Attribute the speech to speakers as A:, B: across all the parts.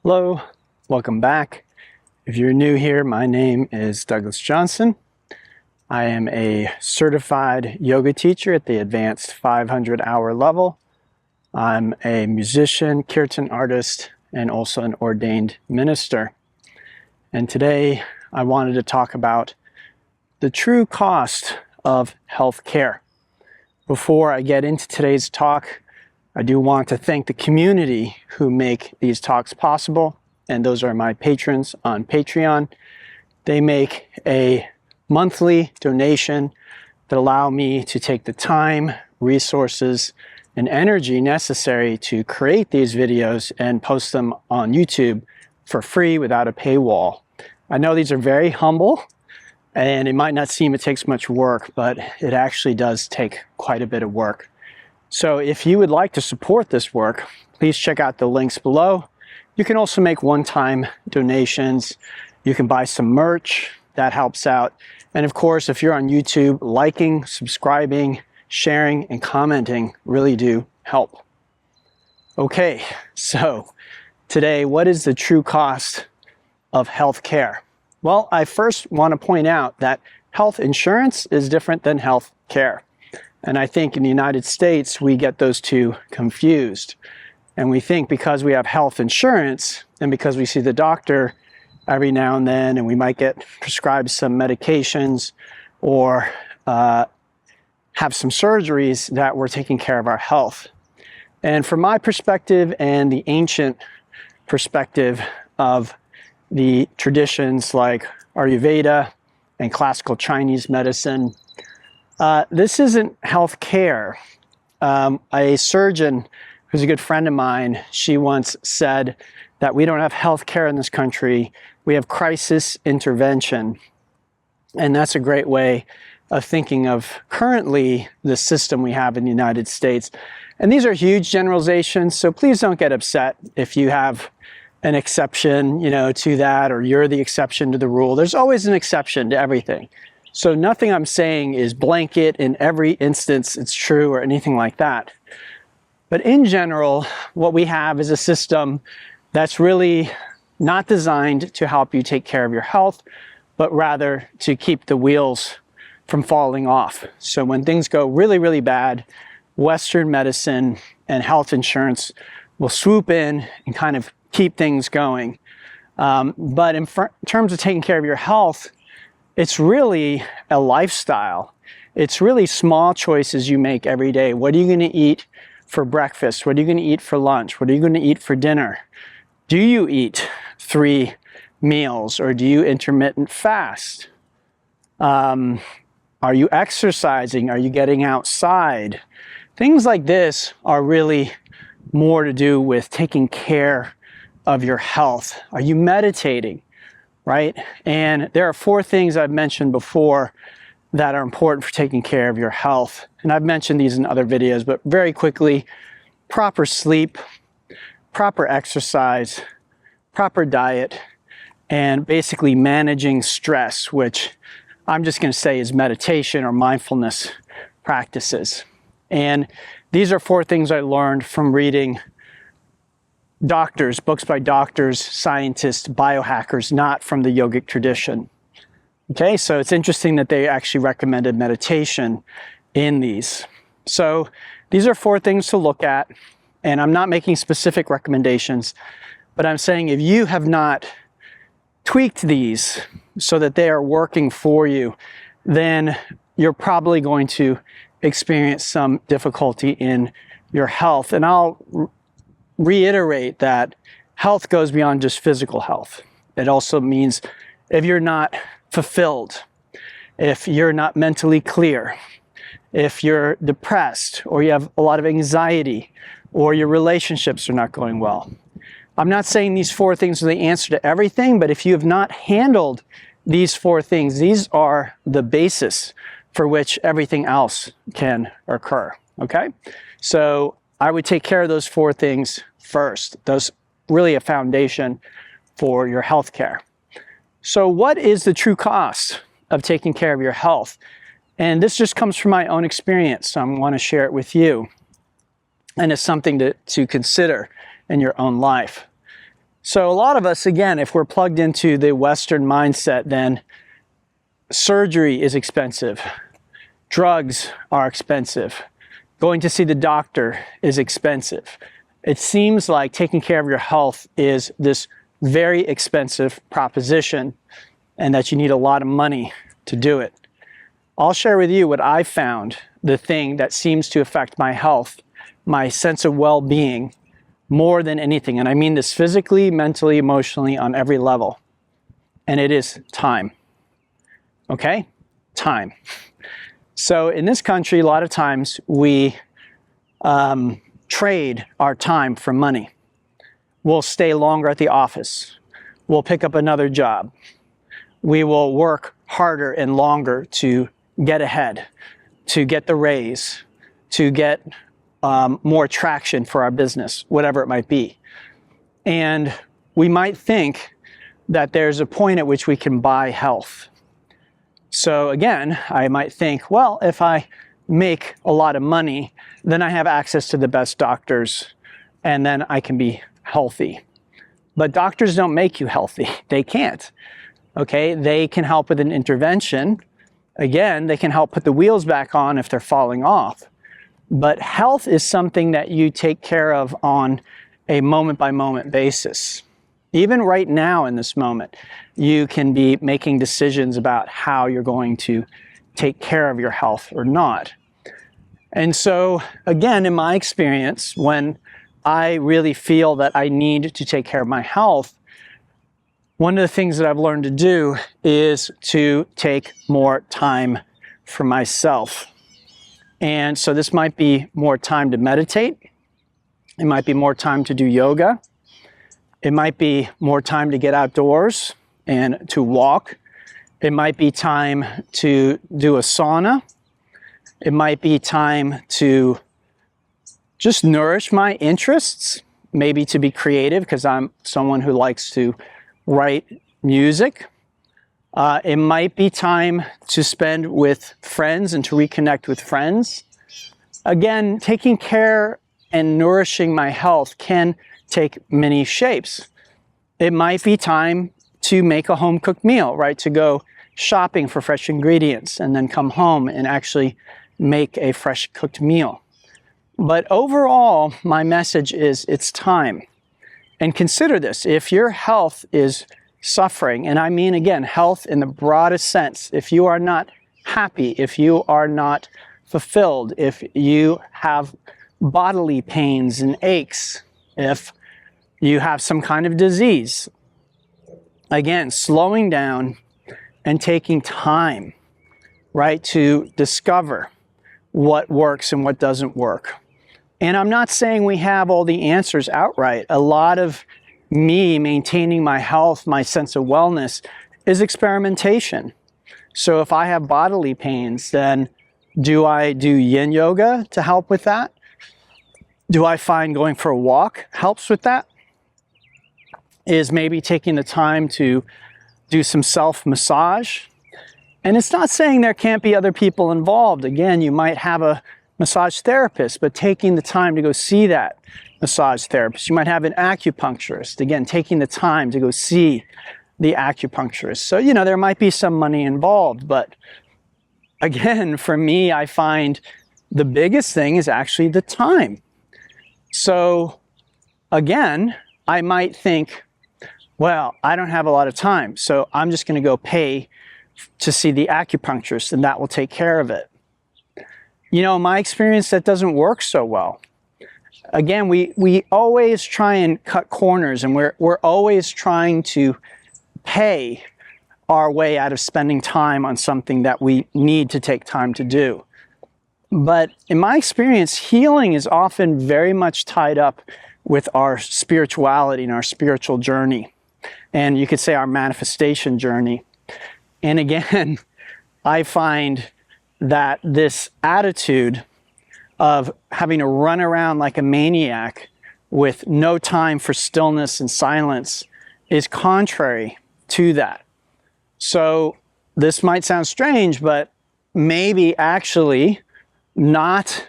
A: Hello, welcome back. If you're new here, my name is Douglas Johnson. I am a certified yoga teacher at the advanced 500-hour level. I'm a musician, kirtan artist, and also an ordained minister. And today I wanted to talk about the true cost of health care. Before I get into today's talk, I do want to thank the community who make these talks possible, and those are my patrons on Patreon. They make a monthly donation that allow me to take the time, resources, and energy necessary to create these videos and post them on YouTube for free without a paywall. I know these are very humble, and it might not seem it takes much work, but it actually does take quite a bit of work. So if you would like to support this work, please check out the links below. You can also make one-time donations. You can buy some merch, that helps out. And of course, if you're on YouTube, liking, subscribing, sharing, and commenting really do help. Okay, so today, what is the true cost of health care? Well, I first want to point out that health insurance is different than health care. And I think in the United States, we get those two confused. And we think because we have health insurance and because we see the doctor every now and then, and we might get prescribed some medications or have some surgeries, that we're taking care of our health. And from my perspective and the ancient perspective of the traditions like Ayurveda and classical Chinese medicine, this isn't health care. A surgeon who's a good friend of mine, she once said that we don't have health care in this country, we have crisis intervention. And that's a great way of thinking of currently the system we have in the United States. And these are huge generalizations, so please don't get upset if you have an exception, to that, or you're the exception to the rule. There's always an exception to everything. So nothing I'm saying is blanket in every instance it's true or anything like that. But in general, what we have is a system that's really not designed to help you take care of your health, but rather to keep the wheels from falling off. So when things go really, really bad, Western medicine and health insurance will swoop in and kind of keep things going. But in terms of taking care of your health, it's really a lifestyle. It's really small choices you make every day. What are you going to eat for breakfast? What are you going to eat for lunch? What are you going to eat for dinner? Do you eat 3 meals, or do you intermittent fast? Are you exercising? Are you getting outside? Things like this are really more to do with taking care of your health. Are you meditating? Right? And there are 4 things I've mentioned before that are important for taking care of your health. And I've mentioned these in other videos, but very quickly: proper sleep, proper exercise, proper diet, and basically managing stress, which I'm just going to say is meditation or mindfulness practices. And these are 4 things I learned from reading books by doctors, scientists, biohackers, not from the yogic tradition. Okay, so it's interesting that they actually recommended meditation in these. So these are 4 things to look at, and I'm not making specific recommendations, but I'm saying if you have not tweaked these so that they are working for you, then you're probably going to experience some difficulty in your health. And I'll reiterate that health goes beyond just physical health. It also means if you're not fulfilled, if you're not mentally clear, if you're depressed, or you have a lot of anxiety, or your relationships are not going well. I'm not saying these 4 things are the answer to everything, but if you have not handled these 4 things, these are the basis for which everything else can occur, okay? So I would take care of those 4 things first. Those really a foundation for your health care. So what is the true cost of taking care of your health? And this just comes from my own experience, so I want to share it with you. And it's something to consider in your own life. So a lot of us, again, if we're plugged into the Western mindset, then surgery is expensive. Drugs are expensive. Going to see the doctor is expensive. It seems like taking care of your health is this very expensive proposition and that you need a lot of money to do it. I'll share with you what I found, the thing that seems to affect my health, my sense of well-being, more than anything. And I mean this physically, mentally, emotionally, on every level. And it is time. Okay? Time. So in this country, a lot of times we trade our time for money. We'll stay longer at the office. We'll pick up another job. We will work harder and longer to get ahead, to get the raise, to get more traction for our business, whatever it might be. And we might think that there's a point at which we can buy health. So again, I might think, well, if I make a lot of money, then I have access to the best doctors, and then I can be healthy. But doctors don't make you healthy. They can't. Okay? They can help with an intervention. Again, they can help put the wheels back on if they're falling off. But health is something that you take care of on a moment-by-moment basis. Even right now in this moment, you can be making decisions about how you're going to take care of your health or not. And so, again, in my experience, when I really feel that I need to take care of my health, one of the things that I've learned to do is to take more time for myself. And so this might be more time to meditate. It might be more time to do yoga. It might be more time to get outdoors and to walk. It might be time to do a sauna. It might be time to just nourish my interests, maybe to be creative because I'm someone who likes to write music. It might be time to spend with friends and to reconnect with friends. Again, taking care and nourishing my health can take many shapes. It might be time to make a home-cooked meal, right? To go shopping for fresh ingredients and then come home and actually make a fresh cooked meal. But overall, my message is it's time. And consider this, if your health is suffering, and I mean, again, health in the broadest sense, if you are not happy, if you are not fulfilled, if you have bodily pains and aches, if you have some kind of disease, again, slowing down and taking time, right, to discover what works and what doesn't work. And I'm not saying we have all the answers outright. A lot of me maintaining my health, my sense of wellness, is experimentation. So if I have bodily pains, then do I do yin yoga to help with that? Do I find going for a walk helps with that? Is maybe taking the time to do some self-massage? And it's not saying there can't be other people involved. Again, you might have a massage therapist, but taking the time to go see that massage therapist. You might have an acupuncturist. Again, taking the time to go see the acupuncturist. So, you know, there might be some money involved, but again, for me, I find the biggest thing is actually the time. So again, I might think, well, I don't have a lot of time, so I'm just going to go pay to see the acupuncturist and that will take care of it. You know, in my experience, that doesn't work so well. Again, we always try and cut corners, and we're always trying to pay our way out of spending time on something that we need to take time to do. But in my experience, healing is often very much tied up with our spirituality and our spiritual journey. And you could say our manifestation journey. And again, I find that this attitude of having to run around like a maniac with no time for stillness and silence is contrary to that. So this might sound strange, but maybe actually not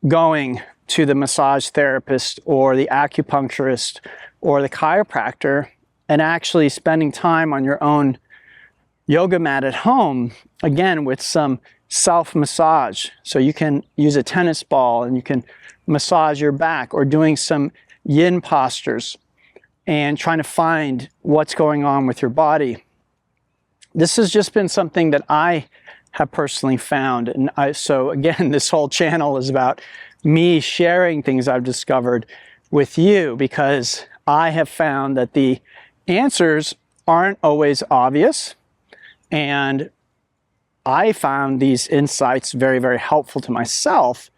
A: going to the massage therapist or the acupuncturist or the chiropractor and actually spending time on your own yoga mat at home, again, with some self-massage. So you can use a tennis ball and you can massage your back, or doing some yin postures and trying to find what's going on with your body. This has just been something that I have personally found. And so again, this whole channel is about me sharing things I've discovered with you, because I have found that the answers aren't always obvious. And I found these insights very, very helpful to myself.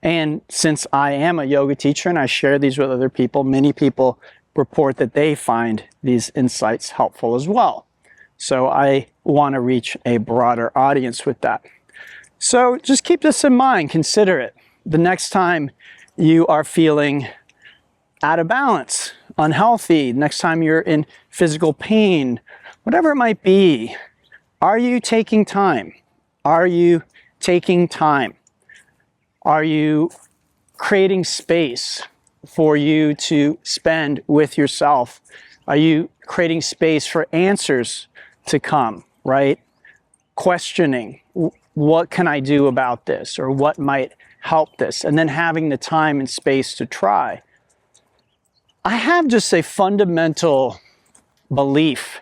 A: And since I am a yoga teacher and I share these with other people, many people report that they find these insights helpful as well. So I want to reach a broader audience with that. So just keep this in mind, consider it. The next time you are feeling out of balance, unhealthy, next time you're in physical pain, whatever it might be, are you taking time? Are you taking time? Are you creating space for you to spend with yourself? Are you creating space for answers to come, right? Questioning, what can I do about this? Or what might help this? And then having the time and space to try. I have just a fundamental belief.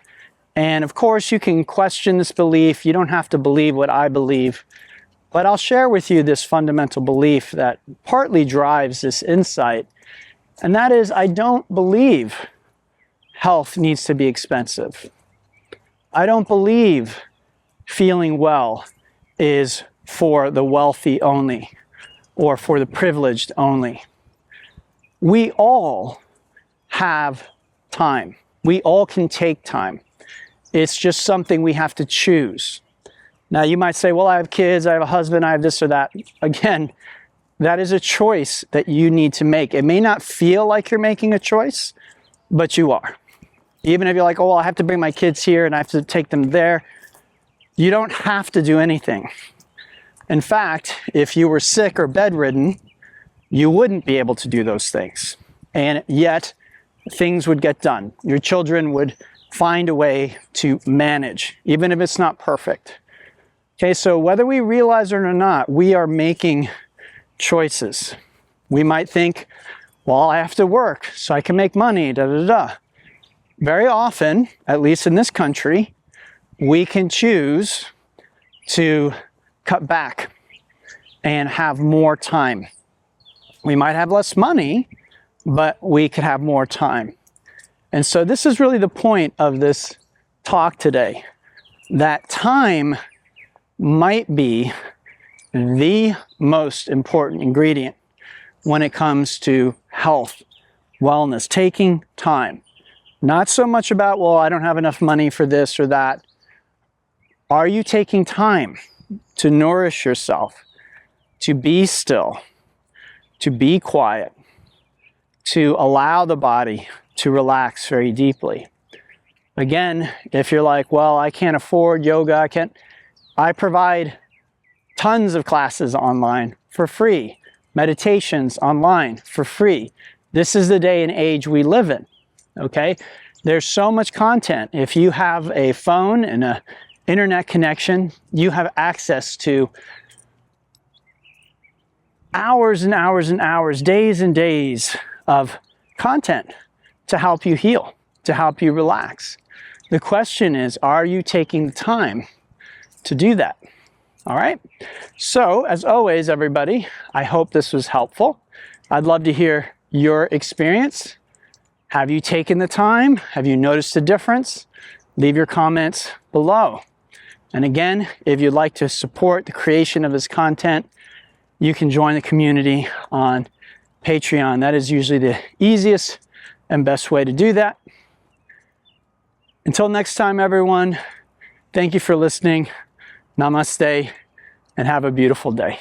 A: And of course, you can question this belief. You don't have to believe what I believe. But I'll share with you this fundamental belief that partly drives this insight. And that is, I don't believe health needs to be expensive. I don't believe feeling well is for the wealthy only, or for the privileged only. We all have time. We all can take time. It's just something we have to choose. Now you might say, well, I have kids, I have a husband, I have this or that. Again, that is a choice that you need to make. It may not feel like you're making a choice, but you are. Even if you're like, oh, well, I have to bring my kids here and I have to take them there. You don't have to do anything. In fact, if you were sick or bedridden, you wouldn't be able to do those things. And yet, things would get done. Your children would find a way to manage, even if it's not perfect. Okay, so whether we realize it or not, we are making choices. We might think, well, I have to work so I can make money, da da da. Very often, at least in this country, we can choose to cut back and have more time. We might have less money, but we could have more time. And so this is really the point of this talk today, that time might be the most important ingredient when it comes to health, wellness, taking time. Not so much about, well, I don't have enough money for this or that. Are you taking time to nourish yourself, to be still, to be quiet, to allow the body to relax very deeply? Again, if you're like, well, I can't afford yoga, I provide tons of classes online for free, meditations online for free. This is the day and age we live in, okay? There's so much content. If you have a phone and an internet connection, you have access to hours and hours and hours, days and days of content to help you heal, to help you relax. The question is, are you taking the time to do that? All right. So as always, everybody, I hope this was helpful. I'd love to hear your experience. Have you taken the time? Have you noticed a difference? Leave your comments below. And again, if you'd like to support the creation of this content, you can join the community on Patreon. That is usually the easiest and best way to do that. Until next time, everyone, thank you for listening. Namaste, and have a beautiful day.